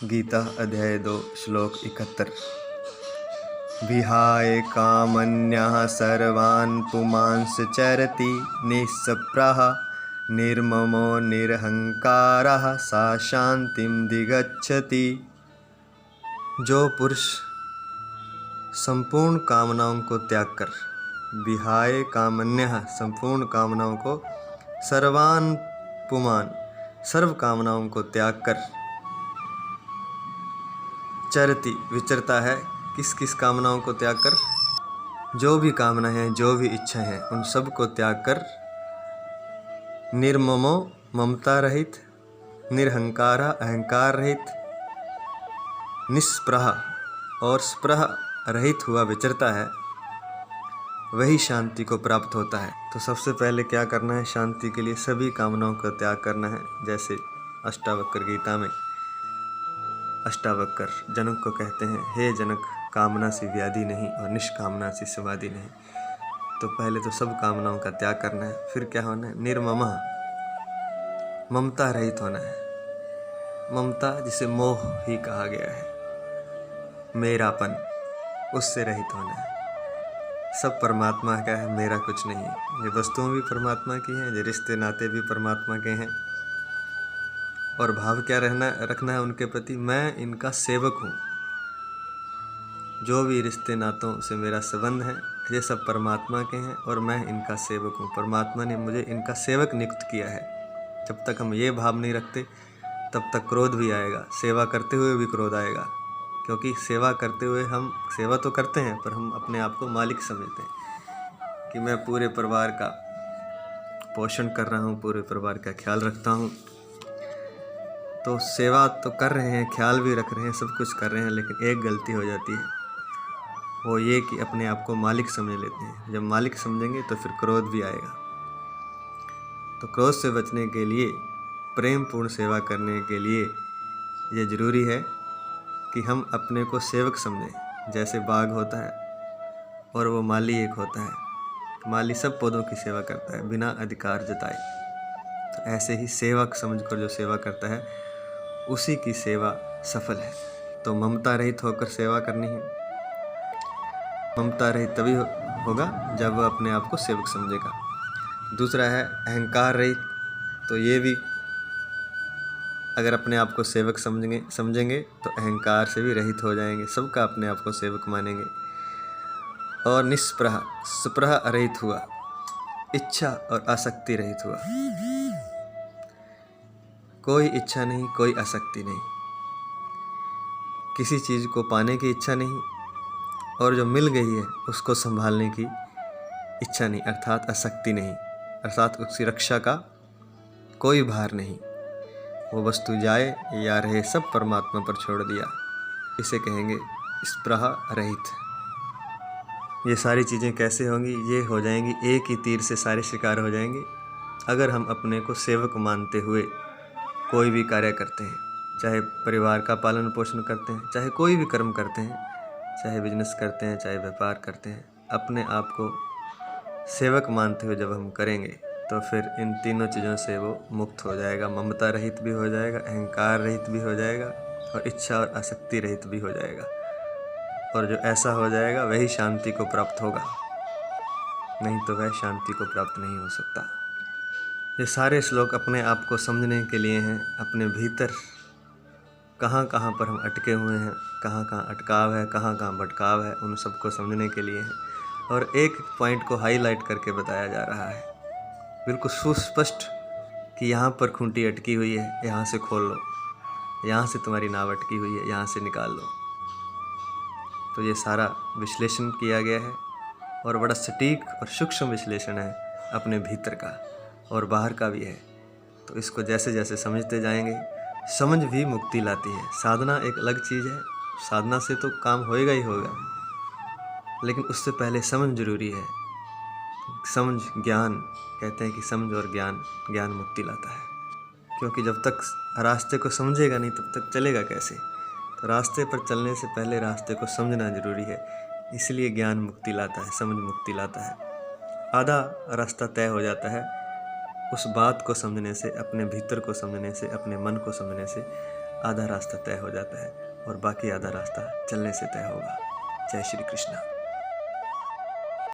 गीता अध्याय 2 श्लोक 71। विहाय कामन्यः सर्वान् पुमांस चरति निःस्पृहः निर्ममो निरहंकारः सा शांतिं दिगच्छति। जो पुरुष संपूर्ण कामनाओं को त्याग कर, विहाय कामन्यः संपूर्ण कामनाओं को, सर्वान् पुमान सर्व कामनाओं को त्याग कर, चरति विचरता है। किस किस कामनाओं को त्याग कर? जो भी कामना है, जो भी इच्छा है, उन सब को त्याग कर, निर्ममो ममता रहित, निरहंकारा अहंकार रहित, निस्पृह और स्पृह रहित हुआ विचरता है, वही शांति को प्राप्त होता है। तो सबसे पहले क्या करना है? शांति के लिए सभी कामनाओं का त्याग करना है। जैसे अष्टावक्र गीता में अष्टावक्र जनक को कहते हैं, हे जनक, कामना से व्याधि नहीं और निष्कामना से समाधि नहीं। तो पहले तो सब कामनाओं का त्याग करना है। फिर क्या होना है? निर्मम, ममता रहित होना है। ममता जिसे मोह ही कहा गया है, मेरापन, उससे रहित होना है। सब परमात्मा का है, मेरा कुछ नहीं है। ये वस्तुएं भी परमात्मा की हैं, ये रिश्ते नाते भी परमात्मा के हैं। और भाव क्या रखना है उनके प्रति? मैं इनका सेवक हूँ। जो भी रिश्ते नातों से मेरा संबंध है, ये सब परमात्मा के हैं और मैं इनका सेवक हूँ। परमात्मा ने मुझे इनका सेवक नियुक्त किया है। जब तक हम ये भाव नहीं रखते, तब तक क्रोध भी आएगा। सेवा करते हुए भी क्रोध आएगा, क्योंकि सेवा करते हुए हम सेवा तो करते हैं, पर हम अपने आप को मालिक समझते हैं कि मैं पूरे परिवार का पोषण कर रहा हूँ, पूरे परिवार का ख्याल रखता हूँ। तो सेवा तो कर रहे हैं, ख्याल भी रख रहे हैं, सब कुछ कर रहे हैं, लेकिन एक गलती हो जाती है, वो ये कि अपने आप को मालिक समझ लेते हैं। जब मालिक समझेंगे तो फिर क्रोध भी आएगा। तो क्रोध से बचने के लिए, प्रेम पूर्ण सेवा करने के लिए ये ज़रूरी है कि हम अपने को सेवक समझें। जैसे बाग होता है और वो माली एक होता है। माली सब पौधों की सेवा करता है बिना अधिकार जताए। तो ऐसे ही सेवक समझकर जो सेवा करता है, उसी की सेवा सफल है। तो ममता रहित होकर सेवा करनी है। ममता रहित तभी होगा जब वह अपने आप को सेवक समझेगा। दूसरा है अहंकार रहित। तो ये भी, अगर अपने आप को सेवक समझेंगे तो अहंकार से भी रहित हो जाएंगे, सबका अपने आप को सेवक मानेंगे। और निस्पृह, स्पृह रहित हुआ, इच्छा और आसक्ति रहित हुआ। कोई इच्छा नहीं, कोई आसक्ति नहीं, किसी चीज़ को पाने की इच्छा नहीं, और जो मिल गई है उसको संभालने की इच्छा नहीं, अर्थात आसक्ति नहीं, अर्थात उसकी रक्षा का कोई भार नहीं। वो वस्तु जाए या रहे, सब परमात्मा पर छोड़ दिया। इसे कहेंगे स्पृहा रहित। ये सारी चीज़ें कैसे होंगी? ये हो जाएंगी, एक ही तीर से सारे शिकार हो जाएंगे, अगर हम अपने को सेवक मानते हुए कोई भी कार्य करते हैं। चाहे परिवार का पालन पोषण करते हैं, चाहे कोई भी कर्म करते हैं, चाहे बिजनेस करते हैं, चाहे व्यापार करते हैं, अपने आप को सेवक मानते हुए जब हम करेंगे, तो फिर इन तीनों चीज़ों से वो मुक्त हो जाएगा। ममता रहित भी हो जाएगा, अहंकार रहित भी हो जाएगा, और इच्छा और आसक्ति रहित भी हो जाएगा। और जो ऐसा हो जाएगा वही शांति को प्राप्त होगा, नहीं तो वह शांति को प्राप्त नहीं हो सकता। ये सारे श्लोक अपने आप को समझने के लिए हैं, अपने भीतर कहाँ कहाँ पर हम अटके हुए हैं, कहाँ कहाँ अटकाव है, कहाँ कहाँ भटकाव है, उन सबको समझने के लिए हैं। और एक पॉइंट को हाईलाइट करके बताया जा रहा है, बिल्कुल सुस्पष्ट, कि यहाँ पर खूंटी अटकी हुई है, यहाँ से खोल लो, यहाँ से तुम्हारी नाव अटकी हुई है, यहाँ से निकाल लो। तो ये सारा विश्लेषण किया गया है, और बड़ा सटीक और सूक्ष्म विश्लेषण है, अपने भीतर का और बाहर का भी है। तो इसको जैसे जैसे समझते जाएंगे, समझ भी मुक्ति लाती है। साधना एक अलग चीज़ है, साधना से तो काम होएगा ही होगा, लेकिन उससे पहले समझ जरूरी है। समझ, ज्ञान, कहते हैं कि समझ और ज्ञान मुक्ति लाता है। क्योंकि जब तक रास्ते को समझेगा नहीं, तब तक चलेगा कैसे? तो रास्ते पर चलने से पहले रास्ते को समझना जरूरी है। इसलिए ज्ञान मुक्ति लाता है, समझ मुक्ति लाता है। आधा रास्ता तय हो जाता है उस बात को समझने से, अपने भीतर को समझने से, अपने मन को समझने से आधा रास्ता तय हो जाता है और बाकी आधा रास्ता चलने से तय होगा। जय श्री कृष्ण।